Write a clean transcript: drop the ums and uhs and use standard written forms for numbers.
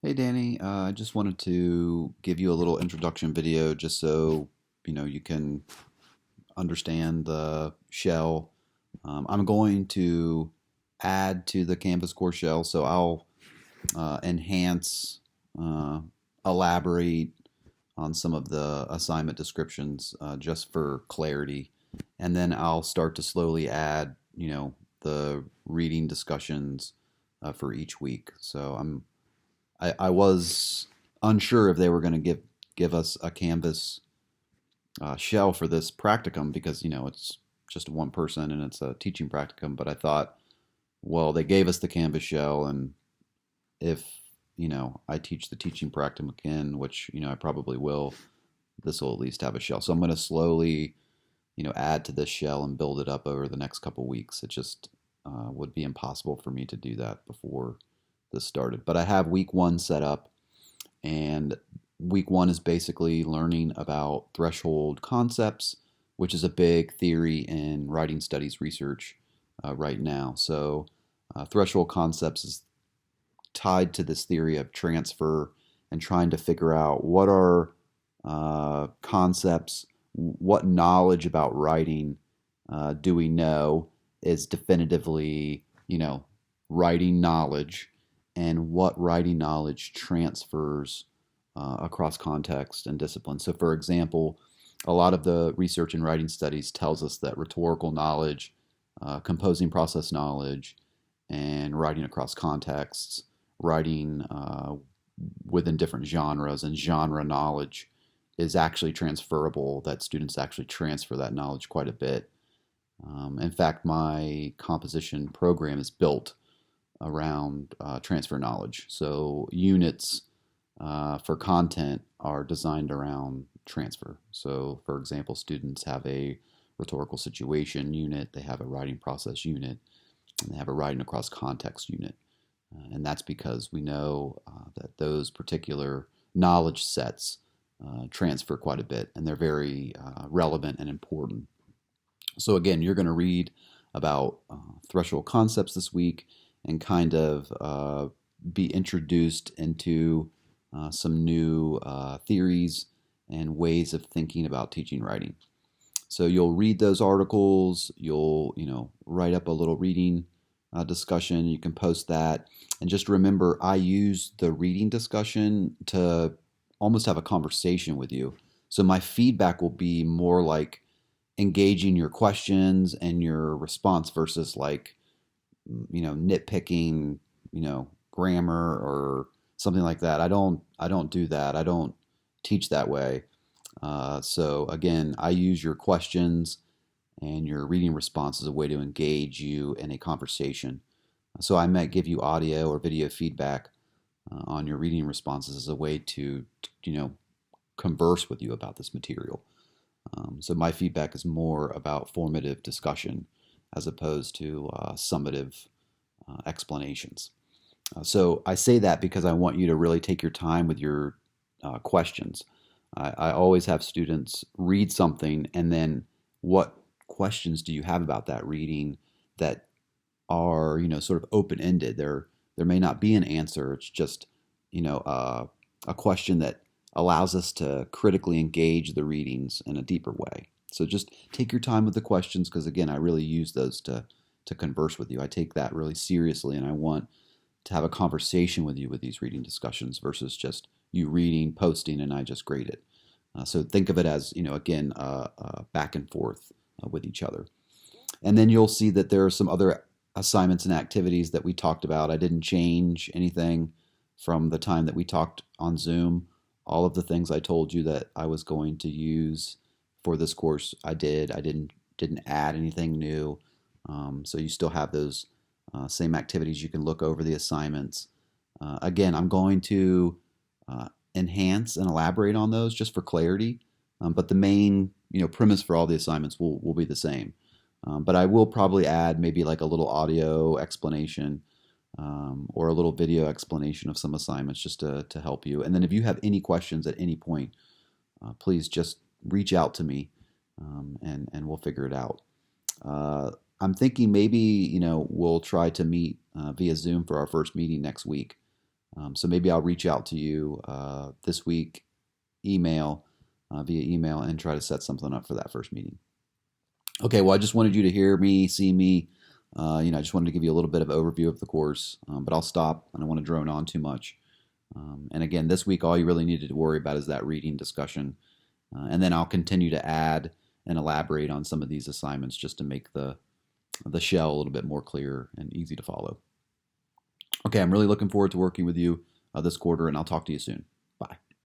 Hey Danny, I just wanted to give you a little introduction video just so you can understand the shell. I'm going to add to the Canvas core shell, so I'll enhance, uh, elaborate on some of the assignment descriptions just for clarity, and then I'll start to slowly add, the reading discussions for each week. So I was unsure if they were going to give us a Canvas shell for this practicum because it's just one person and it's a teaching practicum. But I thought, well, they gave us the Canvas shell, and if I teach the teaching practicum again, which I probably will, this will at least have a shell. So I'm going to slowly add to this shell and build it up over the next couple weeks. It just would be impossible for me to do that before this started. But I have week one set up, and week one is basically learning about threshold concepts, which is a big theory in writing studies research right now. So, threshold concepts is tied to this theory of transfer and trying to figure out what are concepts, what knowledge about writing do we know is definitively, writing knowledge, and what writing knowledge transfers across context and discipline. So, for example, a lot of the research in writing studies tells us that rhetorical knowledge, composing process knowledge, and writing across contexts, writing within different genres, and genre knowledge is actually transferable, that students actually transfer that knowledge quite a bit. In fact, my composition program is built around transfer knowledge. So units for content are designed around transfer. So, for example, students have a rhetorical situation unit, they have a writing process unit, and they have a writing across context unit. And that's because we know that those particular knowledge sets transfer quite a bit, and they're very relevant and important. So, again, you're going to read about threshold concepts this week and kind of be introduced into some new theories and ways of thinking about teaching writing. So you'll read those articles, you'll write up a little reading discussion, you can post that, and just remember I use the reading discussion to almost have a conversation with you. So my feedback will be more like engaging your questions and your response versus like nitpicking, grammar or something like that. I don't do that. I don't teach that way. So again, I use your questions and your reading response as a way to engage you in a conversation. So I might give you audio or video feedback on your reading responses as a way to converse with you about this material. So my feedback is more about formative discussion as opposed to summative explanations. So I say that because I want you to really take your time with your questions. I always have students read something, and then what questions do you have about that reading that are sort of open ended. There may not be an answer. It's just a question that allows us to critically engage the readings in a deeper way. So just take your time with the questions, because again, I really use those to converse with you. I take that really seriously, and I want to have a conversation with you with these reading discussions versus just you reading, posting, and I just grade it. So think of it as again, back and forth with each other. And then you'll see that there are some other assignments and activities that we talked about. I didn't change anything from the time that we talked on Zoom. All of the things I told you that I was going to use for this course, I did. I didn't add anything new. So you still have those same activities. You can look over the assignments. Again, I'm going to enhance and elaborate on those just for clarity. But the main premise for all the assignments will be the same. But I will probably add maybe like a little audio explanation or a little video explanation of some assignments just to help you. And then if you have any questions at any point, please just reach out to me, and we'll figure it out. I'm thinking maybe we'll try to meet via Zoom for our first meeting next week. So maybe I'll reach out to you this week, email, via email, and try to set something up for that first meeting. Okay, well, I just wanted you to hear me, see me. I just wanted to give you a little bit of overview of the course, but I'll stop. I don't want to drone on too much. And again, this week, all you really needed to worry about is that reading discussion. And then I'll continue to add and elaborate on some of these assignments just to make the shell a little bit more clear and easy to follow. Okay, I'm really looking forward to working with you this quarter, and I'll talk to you soon.